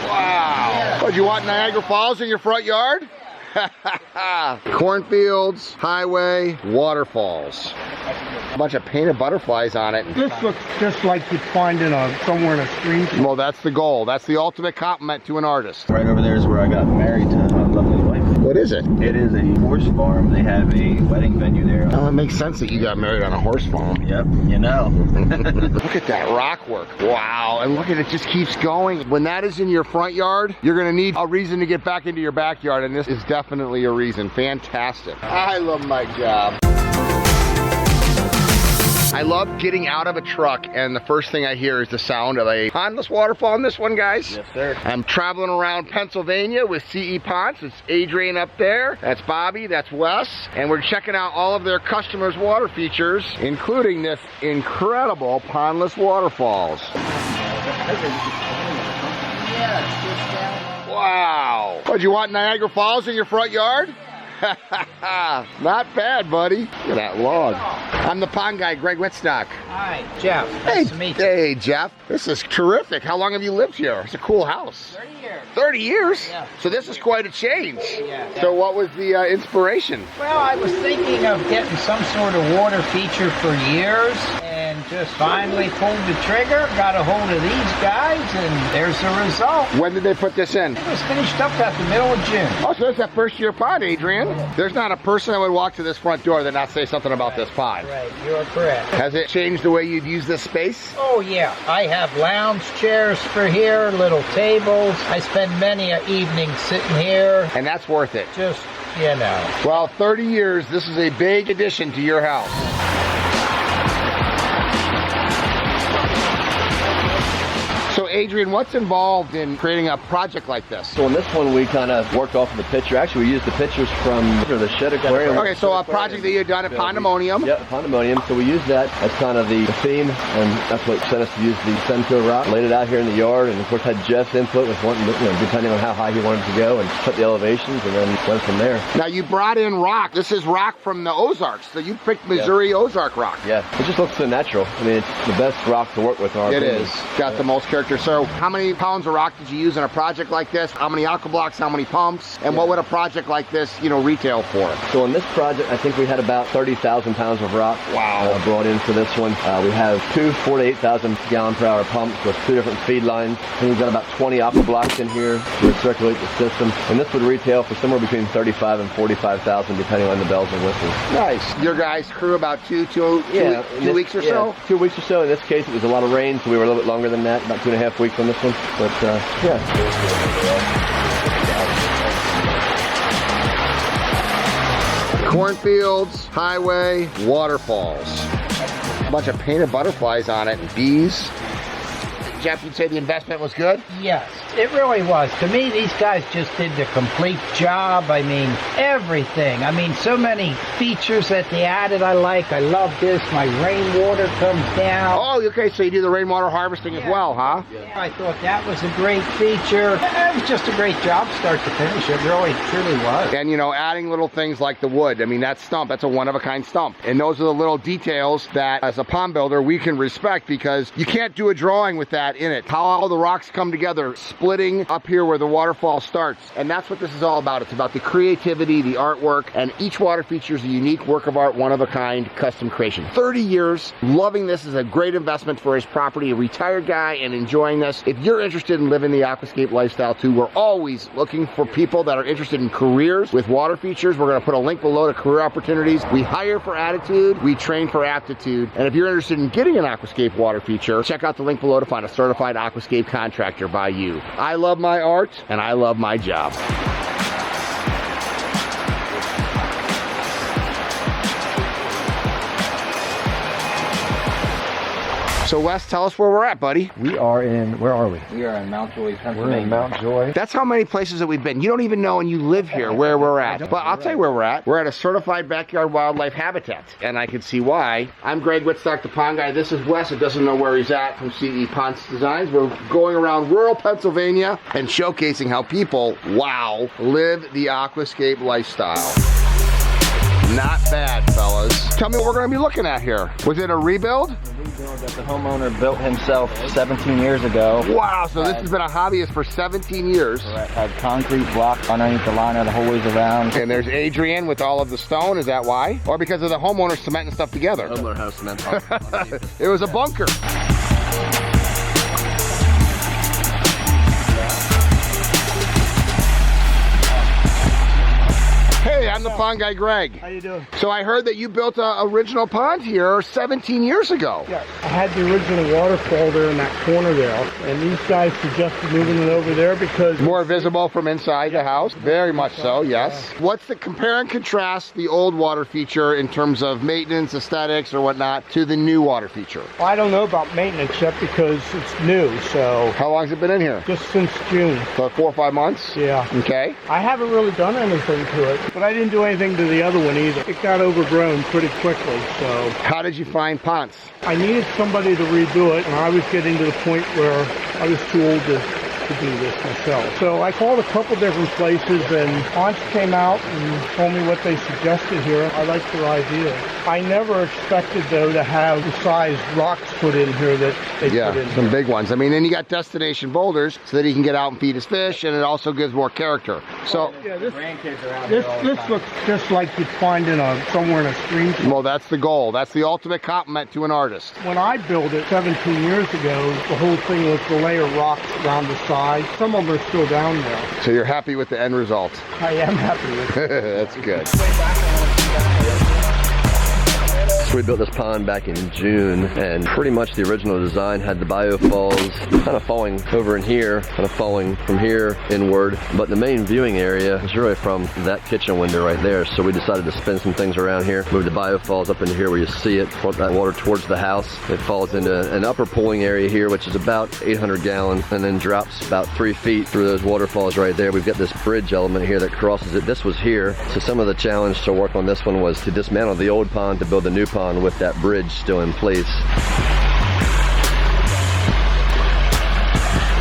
Wow. What, you want Niagara Falls in your front yard? Cornfields, highway, waterfalls. A bunch of painted butterflies on it. This looks just like you'd find in somewhere in a stream. Well, that's the goal. That's the ultimate compliment to an artist. Right over there is where I got married to my lovely wife. What is it? It is a horse farm. They have a wedding venue there. Oh, it makes sense that you got married on a horse farm. Yep, you know. Look at that rock work. Wow, and look at it, just keeps going. When that is in your front yard, you're gonna need a reason to get back into your backyard, and this is definitely a reason. Fantastic. I love my job. I love getting out of a truck and the first thing I hear is the sound of a pondless waterfall in this one, guys. Yes, sir. I'm traveling around Pennsylvania with CE Ponds. It's Adrian up there. That's Bobby. That's Wes. And we're checking out all of their customers' water features, including this incredible pondless waterfalls. Wow. What, you want Niagara Falls in your front yard? Not bad, buddy. Look at that log. I'm the pond guy, Greg Wittstock. Hi, Jeff. Nice to meet you. Hey, Jeff. This is terrific. How long have you lived here? It's a cool house. 30 years. 30 years? Yeah. So this is quite a change. Yeah. So what was the inspiration? Well, I was thinking of getting some sort of water feature for years and just finally pulled the trigger, got a hold of these guys, and there's the result. When did they put this in? It was finished up at the middle of June. Oh, so that's that first year pod, Adrian. There's not a person that would walk to this front door that not say something about this pod. Right, you are correct. Has it changed the way you'd use this space? Oh, yeah. I have lounge chairs for here, little tables. I spend many an evening sitting here. And that's worth it. Just, you know. Well, 30 years, this is a big addition to your house. So Adrian, what's involved in creating a project like this? So on this one, we kind of worked off of the picture. Actually, we used the pictures from the shed aquarium. Okay, so a project that you had done at Pandemonium. Yeah, Pandemonium. So we used that as kind of the theme, and that's what sent us to use the Senko rock. Laid it out here in the yard, and of course had Jeff's input with wanting, depending on how high he wanted to go, and put the elevations, and then went from there. Now you brought in rock. This is rock from the Ozarks. So you picked Missouri Ozark rock. Yeah, it just looks so natural. I mean, it's the best rock to work with in our opinion. It is. Got the most character. So how many pounds of rock did you use in a project like this? How many aqua blocks? How many pumps? And what would a project like this, retail for? So in this project, I think we had about 30,000 pounds of rock. Wow. Brought in for this one. We have two 4,000 to 8,000 gallon per hour pumps with two different feed lines. And we've got about 20 aqua blocks in here to recirculate the system. And this would retail for somewhere between 35 and 45,000 depending on the bells and whistles. Nice. Your guys' crew about two weeks or so? 2 weeks or so. In this case, it was a lot of rain, so we were a little bit longer than that, about 2.5 weeks on this one. But yeah. Cornfields, highway, waterfalls. A bunch of painted butterflies on it and bees. Jeff, you'd say the investment was good? Yes, it really was. To me, these guys just did the complete job. I mean, everything. I mean, so many features that they added I like. I love this. My rainwater comes down. Oh, okay, so you do the rainwater harvesting as well, huh? Yeah, I thought that was a great feature. It was just a great job start to finish. It really, truly was. And, adding little things like the wood. I mean, that stump, that's a one-of-a-kind stump. And those are the little details that, as a pond builder, we can respect because you can't do a drawing with that in it. How all the rocks come together, splitting up here where the waterfall starts. And that's what this is all about. It's about the creativity, the artwork, and each water feature is a unique work of art, one-of-a-kind, custom creation. 30 years, loving this is a great investment for his property, a retired guy and enjoying this. If you're interested in living the aquascape lifestyle too, we're always looking for people that are interested in careers with water features. We're going to put a link below to career opportunities. We hire for attitude, we train for aptitude. And if you're interested in getting an aquascape water feature, check out the link below to find a certified aquascape contractor by you. I love my art and I love my job. So Wes, tell us where we're at, buddy. We are in, where are we? We are in Mount Joy, Pennsylvania. We're in Mount Joy. That's how many places that we've been. You don't even know and you live here where we're at. But I'll tell you where we're at. We're at a certified backyard wildlife habitat. And I can see why. I'm Greg Wittstock, the pond guy. This is Wes, who doesn't know where he's at, from CE Ponds Designs. We're going around rural Pennsylvania and showcasing how people, live the aquascape lifestyle. Not bad, fellas. Tell me what we're gonna be looking at here. Was it a rebuild? Rebuild that the homeowner built himself 17 years ago. Wow, so this has been a hobbyist for 17 years. Had concrete blocks underneath the liner the whole ways around. And there's Adrian with all of the stone, is that why? Or because of the homeowner cementing stuff together? Homeowner has cement. It was a bunker. Hey, I'm the pond guy, Greg. How you doing? So I heard that you built an original pond here 17 years ago. Yeah, I had the original waterfall there in that corner there, and these guys suggested moving it over there because More visible from inside the house. Very much so, yes. What's the compare and contrast the old water feature in terms of maintenance, aesthetics, or whatnot to the new water feature? I don't know about maintenance yet because it's new, so How long has it been in here? just since June. So 4 or 5 months? Yeah. Okay. I haven't really done anything to it, but I didn't do anything to the other one either. It got overgrown pretty quickly, so How did you find Ponce? I needed somebody to redo it, and I was getting to the point where I was too old to do this myself. So I called a couple different places, and Ponce came out and told me what they suggested here. I liked their idea. I never expected, though, to have the size rocks put in here that they Yeah, put in some here. big ones. I mean, and you got destination boulders so that he can get out and feed his fish, and it also gives more character. So, Yeah, this Grandkids are out here all the this time. looks just like you'd find somewhere in a stream. well, that's the goal. That's the ultimate compliment to an artist. When I built it 17 years ago, the whole thing was to layer rocks around the side. Some of them are still down there. So you're happy with the end result. I am happy with it. That's good. So we built this pond back in June, and pretty much the original design had the biofalls kind of falling over in here, kind of falling from here inward. But the main viewing area is really from that kitchen window right there. So we decided to spin some things around here, move the biofalls up into here where you see it, float that water towards the house. It falls into an upper pooling area here, which is about 800 gallons, and then drops about 3 feet through those waterfalls right there. We've got this bridge element here that crosses it. This was here. So some of the challenge to work on this one was to dismantle the old pond to build the new pond with that bridge still in place.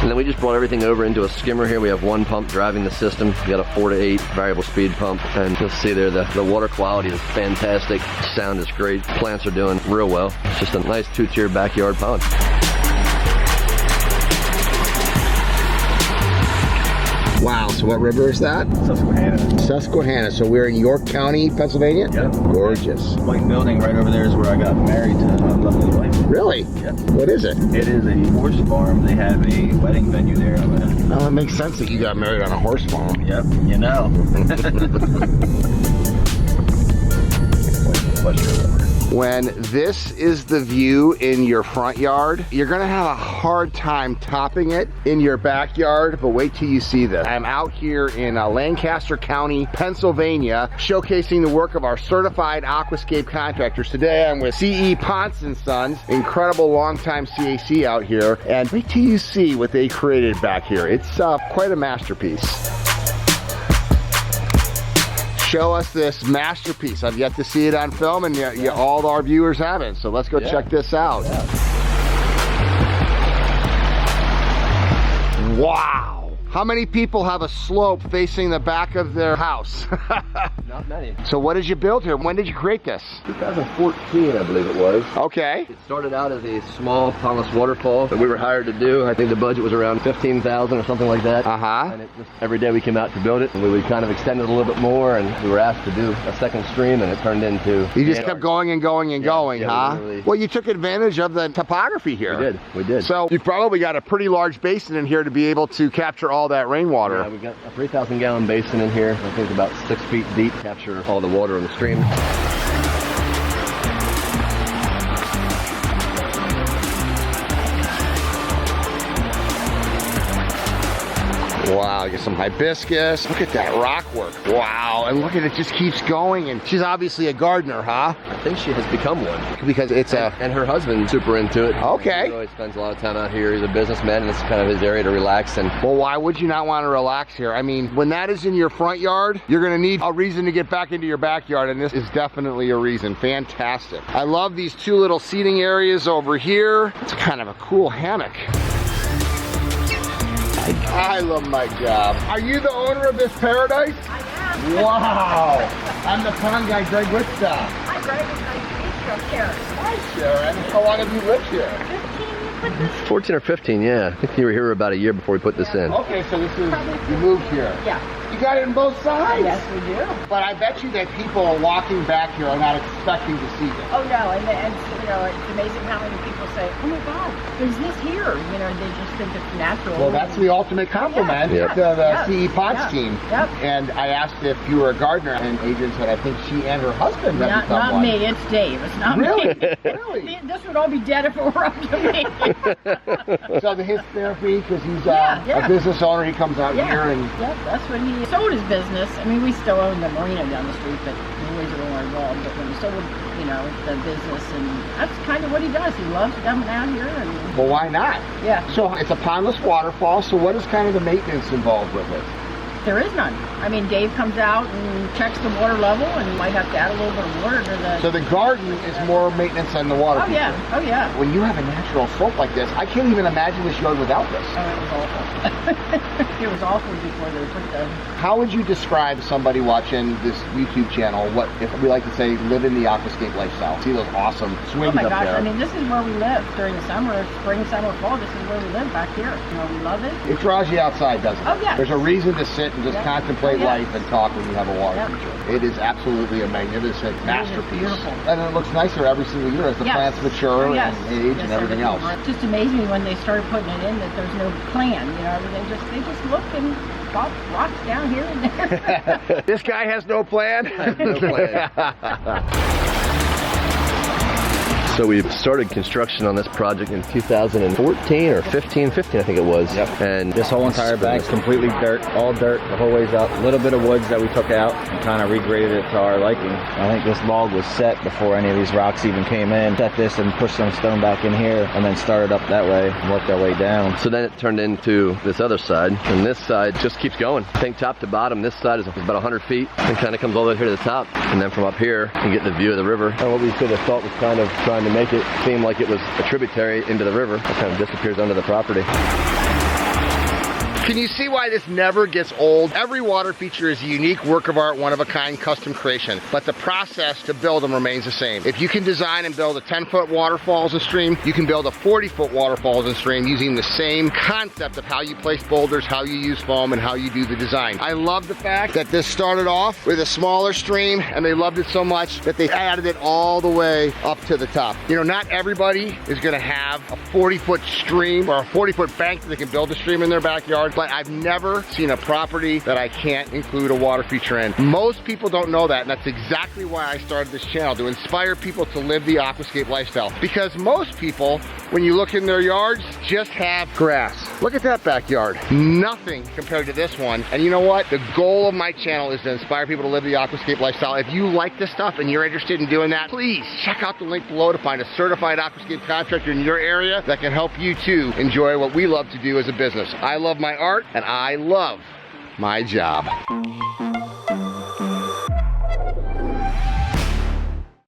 And then we just brought everything over into a skimmer here. We have one pump driving the system. We got a 4 to 8 variable speed pump, and you'll see there the water quality is fantastic. Sound is great. Plants are doing real well. It's just a nice 2-tier backyard pond. Wow, so what river is that? Susquehanna. Susquehanna. So we're in York County, Pennsylvania? Yep. Gorgeous. White building right over there is where I got married to my lovely wife. Really? Yep. What is it? It is a horse farm. They have a wedding venue there. Oh, it makes sense that you got married on a horse farm. Yep, you know. When this is the view in your front yard, you're gonna have a hard time topping it in your backyard, but wait till you see this. I'm out here in Lancaster County, Pennsylvania, showcasing the work of our certified aquascape contractors. Today I'm with C.E. Ponce & Sons, incredible longtime CAC out here, and wait till you see what they created back here. It's quite a masterpiece. Show us this masterpiece. I've yet to see it on film, and all our viewers haven't. So let's go check this out. Wow. How many people have a slope facing the back of their house? Not many. So what did you build here? When did you create this? 2014, I believe it was. Okay. It started out as a small pondless waterfall that we were hired to do. I think the budget was around $15,000 or something like that. Uh-huh. And it just, every day we came out to build it, and we would kind of extend it a little bit more, and we were asked to do a second stream, and it turned into... You just kept going and going and going, yeah, huh? literally. Well, you took advantage of the topography here. We did. So you've probably got a pretty large basin in here to be able to capture all that rainwater. Yeah, we've got a 3,000 gallon basin in here. I think about 6 feet deep, capture all the water in the stream. Wow, you get some hibiscus. Look at that rock work. Wow, and look at it, just keeps going. And she's obviously a gardener, huh? I think she has become one. Because it's a... And her husband's super into it. Okay. He really spends a lot of time out here. He's a businessman, and it's kind of his area to relax. And Well, why would you not want to relax here? I mean, when that is in your front yard, you're going to need a reason to get back into your backyard, and this is definitely a reason. Fantastic. I love these two little seating areas over here. It's kind of a cool hammock. I love my job. Are you the owner of this paradise? I Wow! I'm the pond guy, Greg Wittstock. Hi, Greg. It's nice to meet you. I'm Karen. Hi, Sharon. How long have you lived here? 15, you put this? 14 or 15, yeah. I think you were here about a year before we put this in. Okay, so this is, you moved here. Yeah. You got it on both sides? Yes, we do. But I bet you that people walking back here are not expecting to see this. Oh, no. And you know, it's amazing how many people say, oh, my God, there's this here. You know, they just think it's natural. Well, that's the ultimate compliment Yeah. to the Yeah. CE Pods Yeah. team. Yep. And I asked if you were a gardener, and Adrian said, I think she and her husband have become Not one. me. It's Dave. It's not Really? me. Really? This would all be dead if it were up to me. So the his therapy, because he's Yeah. a business owner, he comes out here and Yep, that's when he sold his business. I mean, we still own the marina down the street, but we always are more involved. But when he sold, you know, the business, and that's kind of what he does. He loves coming out here, and well, why not? yeah, So it's a pondless waterfall, so what is kind of the maintenance involved with it? there is none. I mean, Dave comes out and checks the water level, and you might have to add a little bit of water to the. So the garden is more maintenance than the water Oh feature. yeah, oh yeah. When you have a natural slope like this, I can't even imagine this yard without this. Oh, it was awful. It was awful before they put the. How would you describe somebody watching this YouTube channel, what, if we like to say, live in the aquascape lifestyle? See those awesome swings Oh my up gosh! there. I mean, this is where we live during the summer, spring, summer, fall. This is where we live back here. You know, we love it. It draws you outside, doesn't it? Oh, yeah. There's a reason to sit and just Yeah. contemplate Oh, yeah. life and talk when you have a water Yeah. feature. It is absolutely a magnificent masterpiece. beautiful. And it looks nicer every single year as the Yes. plants mature Oh, yes. and age Yes, and everything else. It just amazed me when they started putting it in that there's no plan. You know, everything they just look and drop rocks down here and there. This guy has no plan? No plan. So we started construction on this project in 2014 or 15 I think it was. Yep. And This whole entire bag's completely dirt, all dirt, the whole ways out. A little bit of woods that we took out and kind of regraded it to our liking. I think this log was set before any of these rocks even came in. Set this and pushed some stone back in here and then started up that way and worked our way down. So then it turned into this other side, and this side just keeps going. I think top to bottom, this side is about 100 feet and kind of comes all the way here to the top. And then from up here, you can get the view of the river. And what we could have thought was kind of trying to make it seem like it was a tributary into the river. It kind of disappears under the property. Can you see why this never gets old? Every water feature is a unique work of art, one-of-a-kind custom creation, but the process to build them remains the same. If you can design and build a 10-foot waterfalls and stream, you can build a 40-foot waterfalls and stream using the same concept of how you place boulders, how you use foam, and how you do the design. I love the fact that this started off with a smaller stream, and they loved it so much that they added it all the way up to the top. You know, not everybody is gonna have a 40-foot stream or a 40-foot bank that they can build a stream in their backyard, but I've never seen a property that I can't include a water feature in. Most people don't know that, and that's exactly why I started this channel, to inspire people to live the aquascape lifestyle. Because most people, when you look in their yards, just have grass. Look at that backyard. Nothing compared to this one. And you know what? The goal of my channel is to inspire people to live the aquascape lifestyle. If you like this stuff and you're interested in doing that, please check out the link below to find a certified aquascape contractor in your area that can help you too enjoy what we love to do as a business. I love my art and I love my job.